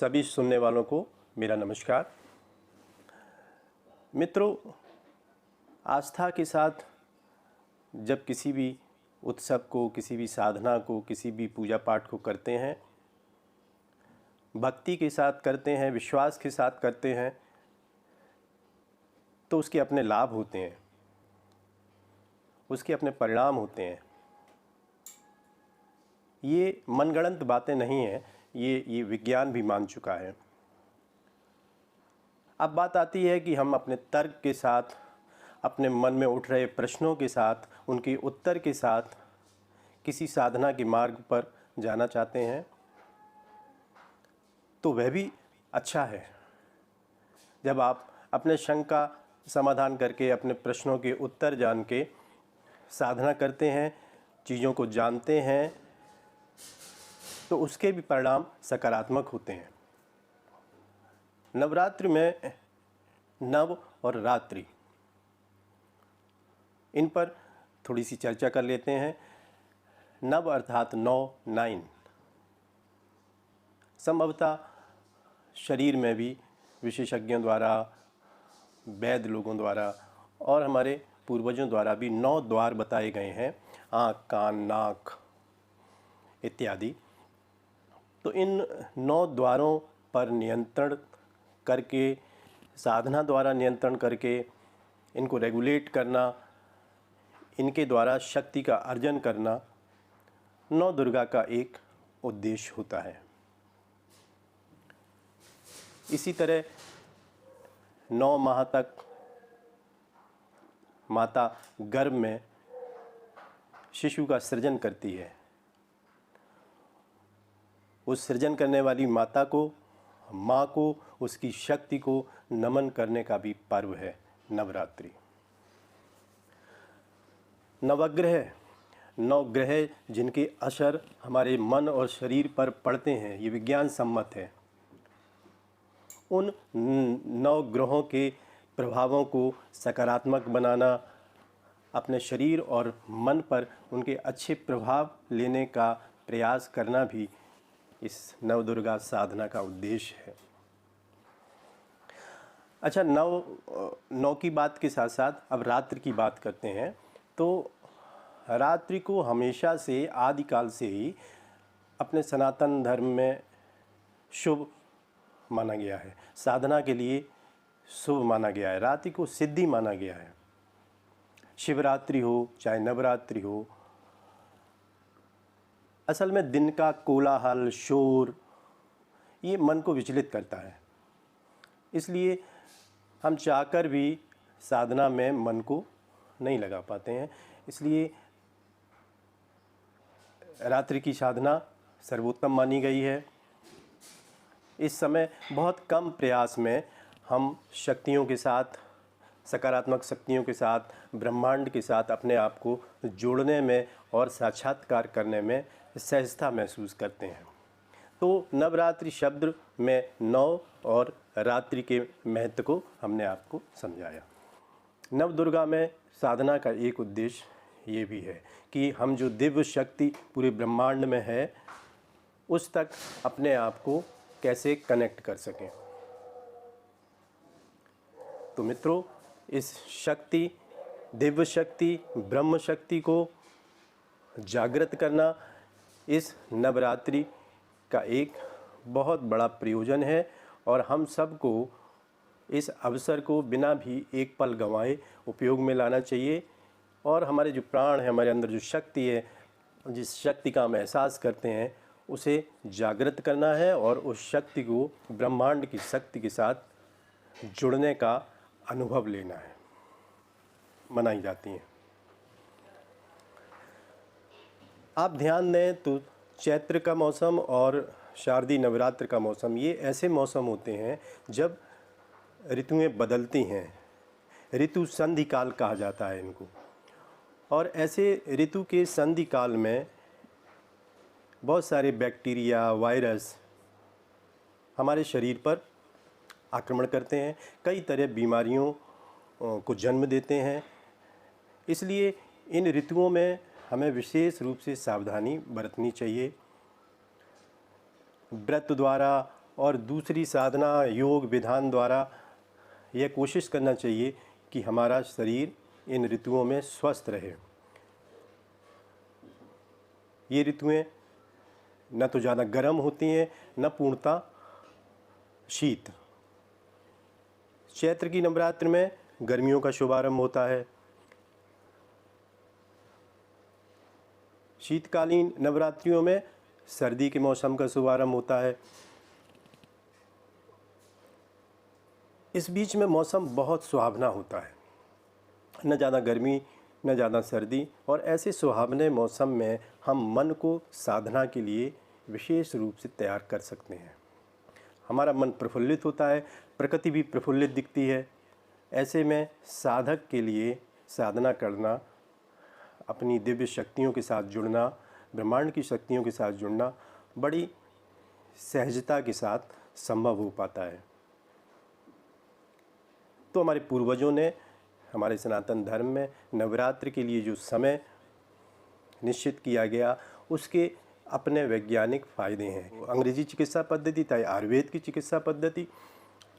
सभी सुनने वालों को मेरा नमस्कार। मित्रों, आस्था के साथ जब किसी भी उत्सव को, किसी भी साधना को, किसी भी पूजा पाठ को करते हैं, भक्ति के साथ करते हैं, विश्वास के साथ करते हैं, तो उसके अपने लाभ होते हैं, उसके अपने परिणाम होते हैं। ये मनगढ़ंत बातें नहीं हैं, ये विज्ञान भी मान चुका है। अब बात आती है कि हम अपने तर्क के साथ, अपने मन में उठ रहे प्रश्नों के साथ, उनके उत्तर के साथ किसी साधना के मार्ग पर जाना चाहते हैं, तो वह भी अच्छा है। जब आप अपने शंका समाधान करके, अपने प्रश्नों के उत्तर जान के साधना करते हैं, चीज़ों को जानते हैं, तो उसके भी परिणाम सकारात्मक होते हैं। नवरात्रि में नव और रात्रि, इन पर थोड़ी सी चर्चा कर लेते हैं। नव अर्थात 9 संभवतः शरीर में भी विशेषज्ञों द्वारा, वैद्य लोगों द्वारा और हमारे पूर्वजों द्वारा भी 9 द्वार बताए गए हैं, आँख, कान, नाक इत्यादि। तो इन 9 द्वारों पर नियंत्रण करके, साधना द्वारा नियंत्रण करके, इनको रेगुलेट करना, इनके द्वारा शक्ति का अर्जन करना 9 दुर्गा का एक उद्देश्य होता है। इसी तरह 9 माह तक माता गर्भ में शिशु का सृजन करती है। उस सृजन करने वाली माता को, माँ को, उसकी शक्ति को नमन करने का भी पर्व है नवरात्रि। नवग्रह, 9 ग्रह जिनके असर हमारे मन और शरीर पर पड़ते हैं, ये विज्ञान सम्मत है। उन 9 ग्रहों के प्रभावों को सकारात्मक बनाना, अपने शरीर और मन पर उनके अच्छे प्रभाव लेने का प्रयास करना भी इस नवदुर्गा साधना का उद्देश्य है। अच्छा, नौ की बात के साथ साथ अब रात्रि की बात करते हैं। तो रात्रि को हमेशा से, आदिकाल से ही अपने सनातन धर्म में शुभ माना गया है, साधना के लिए शुभ माना गया है, रात्रि को सिद्धि माना गया है। शिवरात्रि हो चाहे नवरात्रि हो, असल में दिन का कोलाहल, शोर, ये मन को विचलित करता है। इसलिए हम चाहकर भी साधना में मन को नहीं लगा पाते हैं। इसलिए रात्रि की साधना सर्वोत्तम मानी गई है। इस समय बहुत कम प्रयास में हम शक्तियों के साथ, सकारात्मक शक्तियों के साथ, ब्रह्मांड के साथ अपने आप को जोड़ने में और साक्षात्कार करने में सहजता महसूस करते हैं। तो नवरात्रि शब्द में 9 और रात्रि के महत्व को हमने आपको समझाया। नवदुर्गा में साधना का एक उद्देश्य ये भी है कि हम जो दिव्य शक्ति पूरे ब्रह्मांड में है, उस तक अपने आप को कैसे कनेक्ट कर सकें। तो मित्रों, इस शक्ति, दिव्य शक्ति, ब्रह्म शक्ति को जागृत करना इस नवरात्रि का एक बहुत बड़ा प्रयोजन है, और हम सबको इस अवसर को बिना भी एक पल गंवाए उपयोग में लाना चाहिए। और हमारे जो प्राण है, हमारे अंदर जो शक्ति है, जिस शक्ति का हम एहसास करते हैं, उसे जागृत करना है और उस शक्ति को ब्रह्मांड की शक्ति के साथ जुड़ने का अनुभव लेना है। मनाई जाती हैं। आप ध्यान दें तो चैत्र का मौसम और शारदीय नवरात्र का मौसम, ये ऐसे मौसम होते हैं जब ऋतुएं बदलती हैं। ऋतु संधि काल कहा जाता है इनको। और ऐसे ऋतु के संधि काल में बहुत सारे बैक्टीरिया, वायरस हमारे शरीर पर आक्रमण करते हैं, कई तरह बीमारियों को जन्म देते हैं। इसलिए इन ऋतुओं में हमें विशेष रूप से सावधानी बरतनी चाहिए। व्रत द्वारा और दूसरी साधना योग विधान द्वारा यह कोशिश करना चाहिए कि हमारा शरीर इन ऋतुओं में स्वस्थ रहे। ये ऋतुएं न तो ज़्यादा गर्म होती हैं न पूर्णतः शीत। चैत्र की नवरात्रि में गर्मियों का शुभारंभ होता है। शीतकालीन नवरात्रियों में सर्दी के मौसम का शुभारंभ होता है। इस बीच में मौसम बहुत सुहावना होता है, न ज़्यादा गर्मी न ज़्यादा सर्दी, और ऐसे सुहावने मौसम में हम मन को साधना के लिए विशेष रूप से तैयार कर सकते हैं। हमारा मन प्रफुल्लित होता है, प्रकृति भी प्रफुल्लित दिखती है। ऐसे में साधक के लिए साधना करना, अपनी दिव्य शक्तियों के साथ जुड़ना, ब्रह्मांड की शक्तियों के साथ जुड़ना बड़ी सहजता के साथ संभव हो पाता है। तो हमारे पूर्वजों ने हमारे सनातन धर्म में नवरात्रि के लिए जो समय निश्चित किया गया, उसके अपने वैज्ञानिक फ़ायदे हैं। अंग्रेजी चिकित्सा पद्धति, चाहे आयुर्वेद की चिकित्सा पद्धति,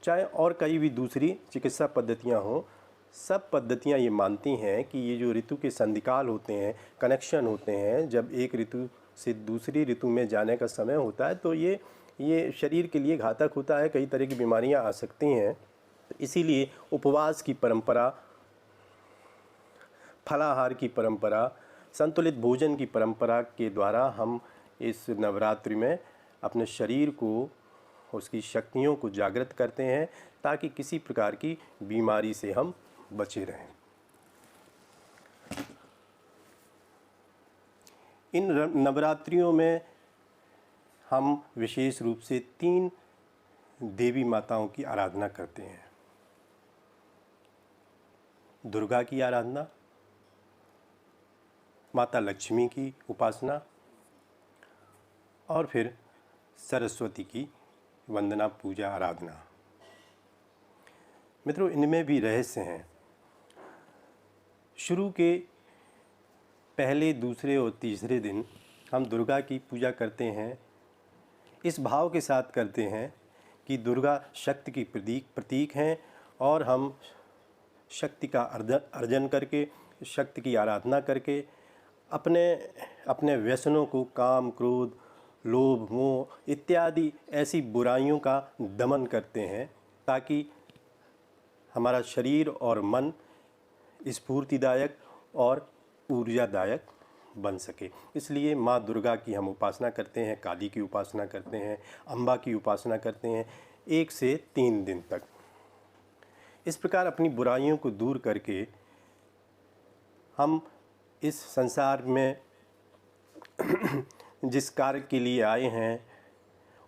चाहे और कई भी दूसरी चिकित्सा पद्धतियां हों, सब पद्धतियां ये मानती हैं कि ये जो ऋतु के संधिकाल होते हैं, कनेक्शन होते हैं, जब एक ऋतु से दूसरी ऋतु में जाने का समय होता है तो ये शरीर के लिए घातक होता है। कई तरह की बीमारियां आ सकती हैं। इसीलिए उपवास की परंपरा, फलाहार की परंपरा, संतुलित भोजन की परंपरा के द्वारा हम इस नवरात्रि में अपने शरीर को, उसकी शक्तियों को जागृत करते हैं, ताकि किसी प्रकार की बीमारी से हम बचे रहें। इन नवरात्रियों में हम विशेष रूप से 3 देवी माताओं की आराधना करते हैं। दुर्गा की आराधना, माता लक्ष्मी की उपासना और फिर सरस्वती की वंदना, पूजा, आराधना। मित्रों, इनमें भी रहस्य हैं। शुरू के पहले, दूसरे और तीसरे दिन हम दुर्गा की पूजा करते हैं। इस भाव के साथ करते हैं कि दुर्गा शक्ति की प्रतीक हैं और हम शक्ति का अर्जन करके, शक्ति की आराधना करके अपने व्यसनों को, काम, क्रोध, लोभ, मोह इत्यादि ऐसी बुराइयों का दमन करते हैं, ताकि हमारा शरीर और मन स्फूर्तिदायक और ऊर्जादायक बन सके। इसलिए माँ दुर्गा की हम उपासना करते हैं, काली की उपासना करते हैं, अम्बा की उपासना करते हैं 1 से 3 दिन तक। इस प्रकार अपनी बुराइयों को दूर करके हम इस संसार में जिस कार्य के लिए आए हैं,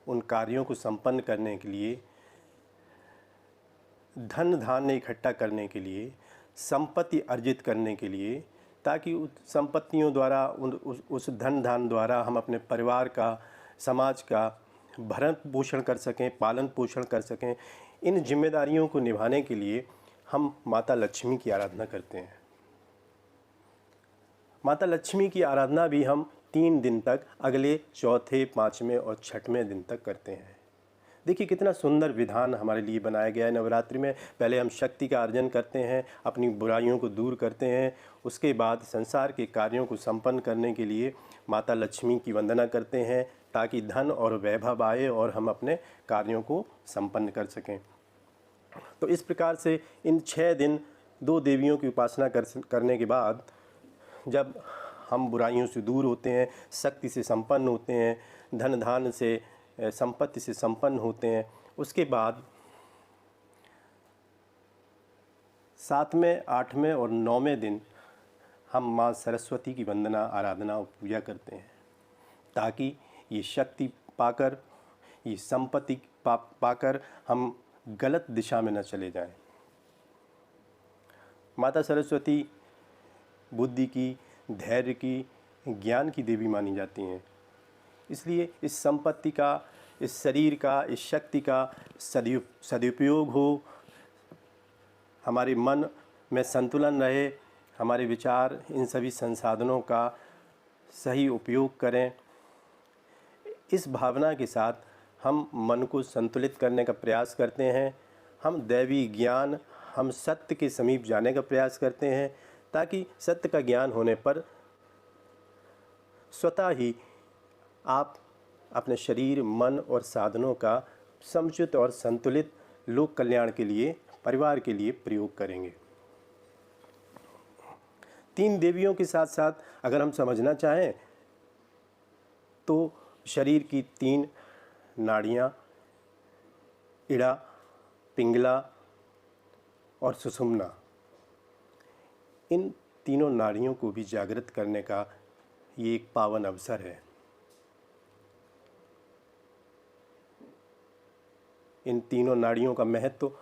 उन कार्यों को संपन्न करने के लिए, धन धान्य इकट्ठा करने के लिए, संपत्ति अर्जित करने के लिए, ताकि उस संपत्तियों द्वारा, उस धन धान्य द्वारा हम अपने परिवार का, समाज का भरण पोषण कर सकें, पालन पोषण कर सकें। इन जिम्मेदारियों को निभाने के लिए हम माता लक्ष्मी की आराधना करते हैं। माता लक्ष्मी की आराधना भी हम 3 दिन तक, अगले चौथे, 5वें और 6वें दिन तक करते हैं। देखिए कितना सुंदर विधान हमारे लिए बनाया गया है नवरात्रि में। पहले हम शक्ति का अर्जन करते हैं, अपनी बुराइयों को दूर करते हैं। उसके बाद संसार के कार्यों को संपन्न करने के लिए माता लक्ष्मी की वंदना करते हैं, ताकि धन और वैभव आए और हम अपने कार्यों को संपन्न कर सकें। तो इस प्रकार से इन 6 दिन 2 देवियों की उपासना करने के बाद, जब हम बुराइयों से दूर होते हैं, शक्ति से संपन्न होते हैं, धन धान्य से, संपत्ति से संपन्न होते हैं, उसके बाद 7वें, 8वें और 9वें दिन हम माँ सरस्वती की वंदना, आराधना और पूजा करते हैं, ताकि ये शक्ति पाकर, ये संपत्ति पाकर हम गलत दिशा में न चले जाएं। माता सरस्वती बुद्धि की, धैर्य की, ज्ञान की देवी मानी जाती हैं। इसलिए इस संपत्ति का, इस शरीर का, इस शक्ति का सदुपयोग हो, हमारे मन में संतुलन रहे, हमारे विचार इन सभी संसाधनों का सही उपयोग करें। इस भावना के साथ हम मन को संतुलित करने का प्रयास करते हैं, हम दैवी ज्ञान, हम सत्य के समीप जाने का प्रयास करते हैं, ताकि सत्य का ज्ञान होने पर स्वतः ही आप अपने शरीर, मन और साधनों का समुचित और संतुलित लोक कल्याण के लिए, परिवार के लिए प्रयोग करेंगे। 3 देवियों के साथ साथ अगर हम समझना चाहें तो शरीर की 3 नाड़ियाँ, इड़ा, पिंगला और सुषुम्ना, इन तीनों नाड़ियों को भी जागृत करने का ये एक पावन अवसर है। इन तीनों नाड़ियों का महत्व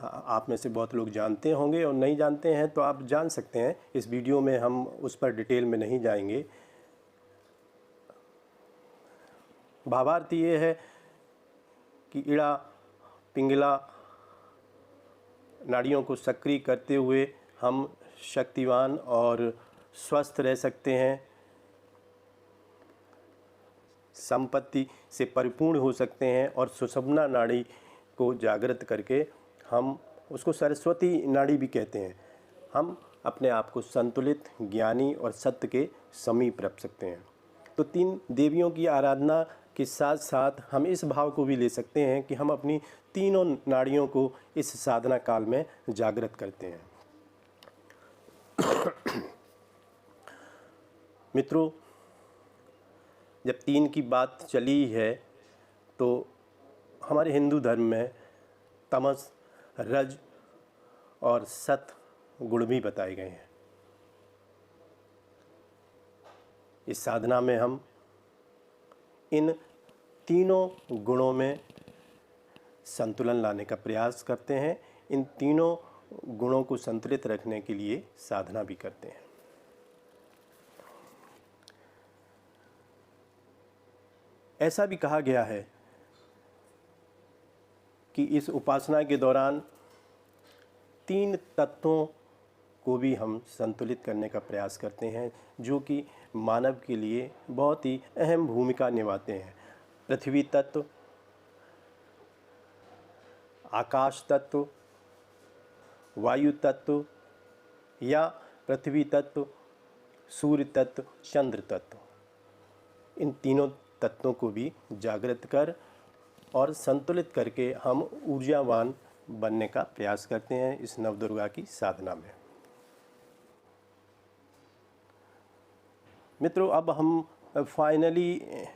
आप में से बहुत लोग जानते होंगे, और नहीं जानते हैं तो आप जान सकते हैं। इस वीडियो में हम उस पर डिटेल में नहीं जाएंगे। भावार्थ ये है कि इड़ा, पिंगला नाड़ियों को सक्रिय करते हुए हम शक्तिवान और स्वस्थ रह सकते हैं, संपत्ति से परिपूर्ण हो सकते हैं, और सुषुम्ना नाड़ी को जागृत करके हम उसको सरस्वती नाड़ी भी कहते हैं, हम अपने आप को संतुलित, ज्ञानी और सत्य के समीप रख सकते हैं। तो 3 देवियों की आराधना के साथ साथ हम इस भाव को भी ले सकते हैं कि हम अपनी तीनों नाड़ियों को इस साधना काल में जागृत करते हैं। मित्रों, जब 3 की बात चली है तो हमारे हिंदू धर्म में तमस, रज और सत गुण भी बताए गए हैं। इस साधना में हम इन तीनों गुणों में संतुलन लाने का प्रयास करते हैं। इन तीनों गुणों को संतुलित रखने के लिए साधना भी करते हैं। ऐसा भी कहा गया है कि इस उपासना के दौरान 3 तत्वों को भी हम संतुलित करने का प्रयास करते हैं, जो कि मानव के लिए बहुत ही अहम भूमिका निभाते हैं। पृथ्वी तत्व, आकाश तत्व, वायु तत्व या पृथ्वी तत्व, सूर्य तत्व, चंद्र तत्व, इन तीनों तत्वों को भी जागृत कर और संतुलित करके हम ऊर्जावान बनने का प्रयास करते हैं इस नवदुर्गा की साधना में। मित्रों, अब हम फाइनली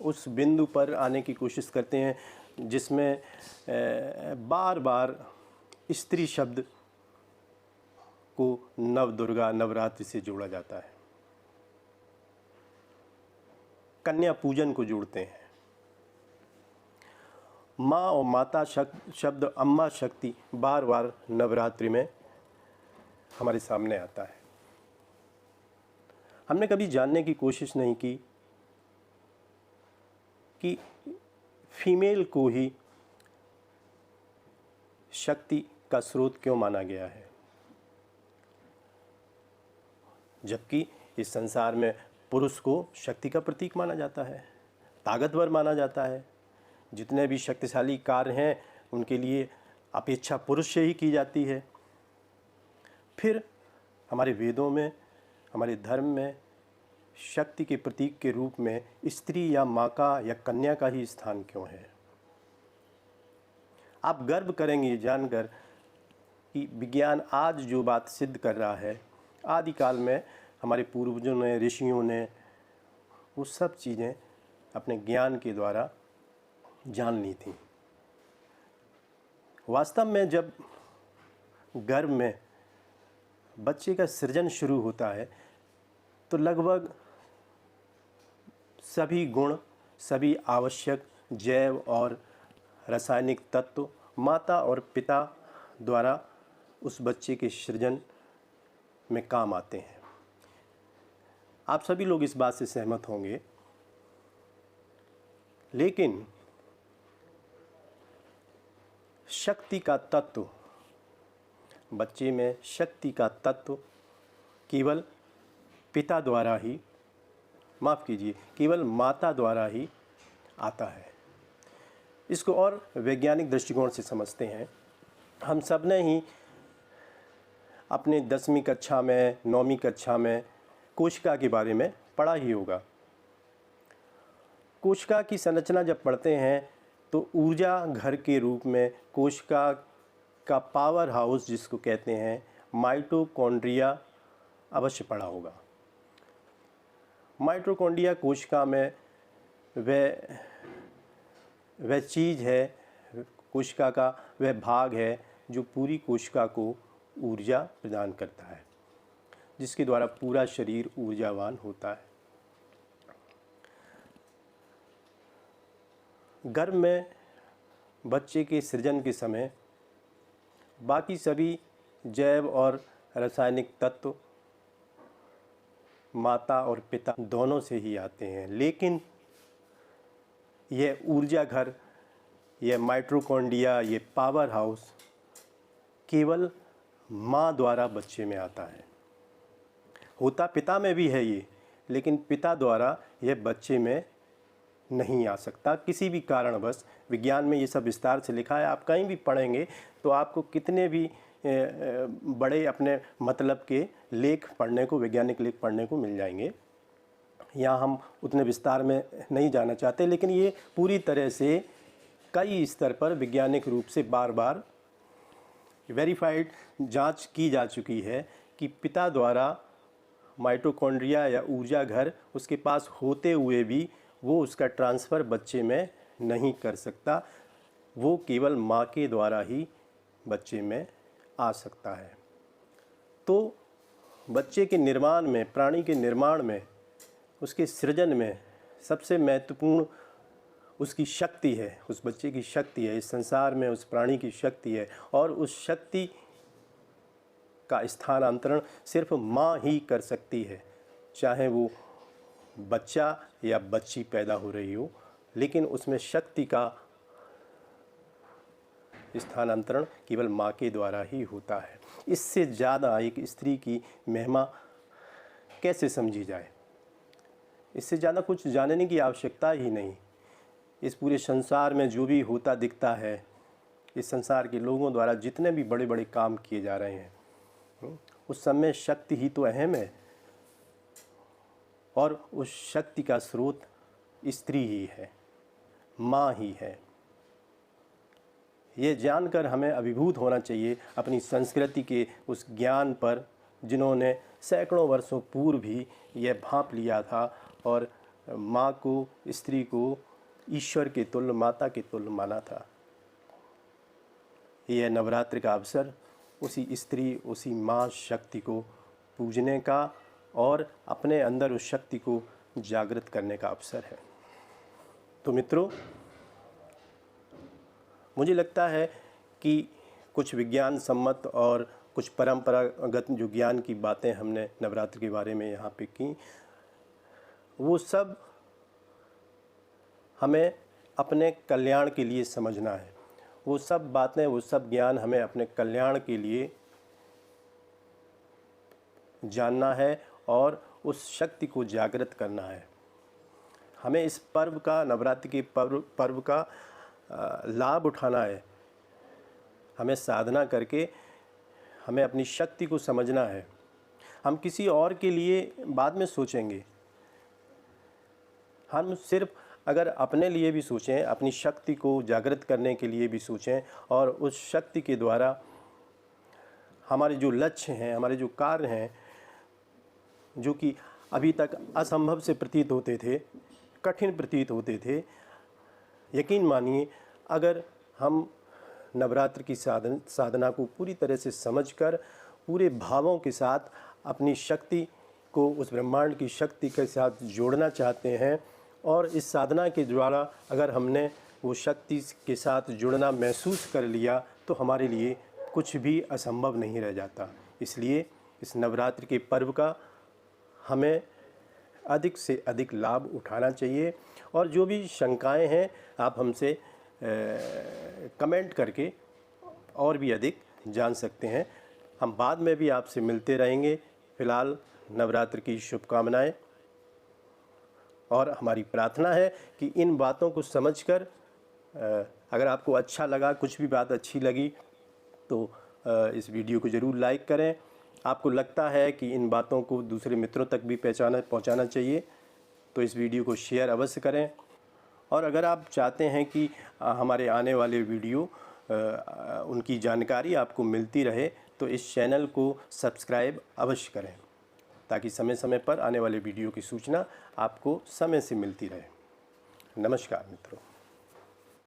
उस बिंदु पर आने की कोशिश करते हैं जिसमें बार बार स्त्री शब्द को नवदुर्गा, नवरात्रि से जोड़ा जाता है। कन्या पूजन को जोड़ते हैं। माँ और माता शब्द, अम्मा शक्ति बार बार नवरात्रि में हमारे सामने आता है। हमने कभी जानने की कोशिश नहीं की कि फीमेल को ही शक्ति का स्रोत क्यों माना गया है, जबकि इस संसार में पुरुष को शक्ति का प्रतीक माना जाता है, ताकतवर माना जाता है। जितने भी शक्तिशाली कार्य हैं उनके लिए अपेक्षा पुरुष से ही की जाती है। फिर हमारे वेदों में, हमारे धर्म में शक्ति के प्रतीक के रूप में स्त्री या माँ का या कन्या का ही स्थान क्यों है? आप गर्व करेंगे जानकर कि विज्ञान आज जो बात सिद्ध कर रहा है, आदिकाल में हमारे पूर्वजों ने, ऋषियों ने वो सब चीज़ें अपने ज्ञान के द्वारा जान ली थी। वास्तव में जब गर्भ में बच्चे का सृजन शुरू होता है तो लगभग सभी गुण, सभी आवश्यक जैव और रासायनिक तत्व माता और पिता द्वारा उस बच्चे के सृजन में काम आते हैं। आप सभी लोग इस बात से सहमत होंगे। लेकिन शक्ति का तत्व, बच्चे में शक्ति का तत्व केवल पिता द्वारा ही, माफ़ कीजिए, केवल माता द्वारा ही आता है। इसको और वैज्ञानिक दृष्टिकोण से समझते हैं। हम सब ने ही अपने 10वीं कक्षा में, 9वीं कक्षा में कोशिका के बारे में पढ़ा ही होगा। कोशिका की संरचना जब पढ़ते हैं तो ऊर्जा घर के रूप में कोशिका का पावर हाउस जिसको कहते हैं माइटोकॉन्ड्रिया अवश्य पढ़ा होगा। माइटोकॉन्ड्रिया कोशिका में वह चीज़ है, कोशिका का वह भाग है जो पूरी कोशिका को ऊर्जा प्रदान करता है, जिसके द्वारा पूरा शरीर ऊर्जावान होता है। गर्भ में बच्चे के सृजन के समय बाकी सभी जैव और रासायनिक तत्व माता और पिता दोनों से ही आते हैं, लेकिन यह ऊर्जा घर, यह माइटोकॉन्ड्रिया, ये पावर हाउस केवल माँ द्वारा बच्चे में आता है। होता पिता में भी है ये, लेकिन पिता द्वारा यह बच्चे में नहीं आ सकता किसी भी कारणवश। विज्ञान में ये सब विस्तार से लिखा है, आप कहीं भी पढ़ेंगे तो आपको कितने भी बड़े अपने मतलब के लेख पढ़ने को, वैज्ञानिक लेख पढ़ने को मिल जाएंगे। यहाँ हम उतने विस्तार में नहीं जाना चाहते, लेकिन ये पूरी तरह से कई स्तर पर वैज्ञानिक रूप से बार बार वेरीफाइड जांच की जा चुकी है कि पिता द्वारा माइटोकॉन्ड्रिया या ऊर्जा घर उसके पास होते हुए भी वो उसका ट्रांसफ़र बच्चे में नहीं कर सकता, वो केवल माँ के द्वारा ही बच्चे में आ सकता है। तो बच्चे के निर्माण में, प्राणी के निर्माण में, उसके सृजन में सबसे महत्वपूर्ण उसकी शक्ति है, उस बच्चे की शक्ति है, इस संसार में उस प्राणी की शक्ति है, और उस शक्ति का स्थानांतरण सिर्फ माँ ही कर सकती है। चाहे वो बच्चा या बच्ची पैदा हो रही हो, लेकिन उसमें शक्ति का स्थानांतरण केवल माँ के द्वारा ही होता है। इससे ज़्यादा एक स्त्री की महिमा कैसे समझी जाए? इससे ज़्यादा कुछ जानने की आवश्यकता ही नहीं। इस पूरे संसार में जो भी होता दिखता है, इस संसार के लोगों द्वारा जितने भी बड़े बड़े काम किए जा रहे हैं, उस सब में शक्ति ही तो अहम है, और उस शक्ति का स्रोत स्त्री ही है, माँ ही है। ये जानकर हमें अभिभूत होना चाहिए अपनी संस्कृति के उस ज्ञान पर, जिन्होंने सैकड़ों वर्षों पूर्व भी यह भांप लिया था और माँ को, स्त्री को ईश्वर के तुल्य, माता के तुल्य माना था। यह नवरात्रि का अवसर उसी स्त्री, उसी माँ शक्ति को पूजने का और अपने अंदर उस शक्ति को जागृत करने का अवसर है। तो मित्रों, मुझे लगता है कि कुछ विज्ञान सम्मत और कुछ परंपरागत जो ज्ञान की बातें हमने नवरात्रि के बारे में यहाँ पे की, वो सब हमें अपने कल्याण के लिए समझना है। वो सब बातें, वो सब ज्ञान हमें अपने कल्याण के लिए जानना है और उस शक्ति को जागृत करना है। हमें इस पर्व का, नवरात्रि के पर्व का लाभ उठाना है। हमें साधना करके हमें अपनी शक्ति को समझना है। हम किसी और के लिए बाद में सोचेंगे। हम सिर्फ अगर अपने लिए भी सोचें, अपनी शक्ति को जागृत करने के लिए भी सोचें, और उस शक्ति के द्वारा हमारे जो लक्ष्य हैं, हमारे जो कार्य हैं, जो कि अभी तक असंभव से प्रतीत होते थे, कठिन प्रतीत होते थे, यकीन मानिए अगर हम नवरात्र की साधना को पूरी तरह से समझकर पूरे भावों के साथ अपनी शक्ति को उस ब्रह्मांड की शक्ति के साथ जोड़ना चाहते हैं, और इस साधना के द्वारा अगर हमने वो शक्ति के साथ जुड़ना महसूस कर लिया, तो हमारे लिए कुछ भी असंभव नहीं रह जाता। इसलिए इस नवरात्रि के पर्व का हमें अधिक से अधिक लाभ उठाना चाहिए। और जो भी शंकाएं हैं, आप हमसे कमेंट करके और भी अधिक जान सकते हैं। हम बाद में भी आपसे मिलते रहेंगे। फ़िलहाल नवरात्र की शुभकामनाएं। और हमारी प्रार्थना है कि इन बातों को समझकर अगर आपको अच्छा लगा, कुछ भी बात अच्छी लगी तो इस वीडियो को ज़रूर लाइक करें। आपको लगता है कि इन बातों को दूसरे मित्रों तक भी पहुंचाना चाहिए तो इस वीडियो को शेयर अवश्य करें। और अगर आप चाहते हैं कि हमारे आने वाले वीडियो उनकी जानकारी आपको मिलती रहे तो इस चैनल को सब्सक्राइब अवश्य करें ताकि समय समय पर आने वाले वीडियो की सूचना आपको समय से मिलती रहे। नमस्कार मित्रों।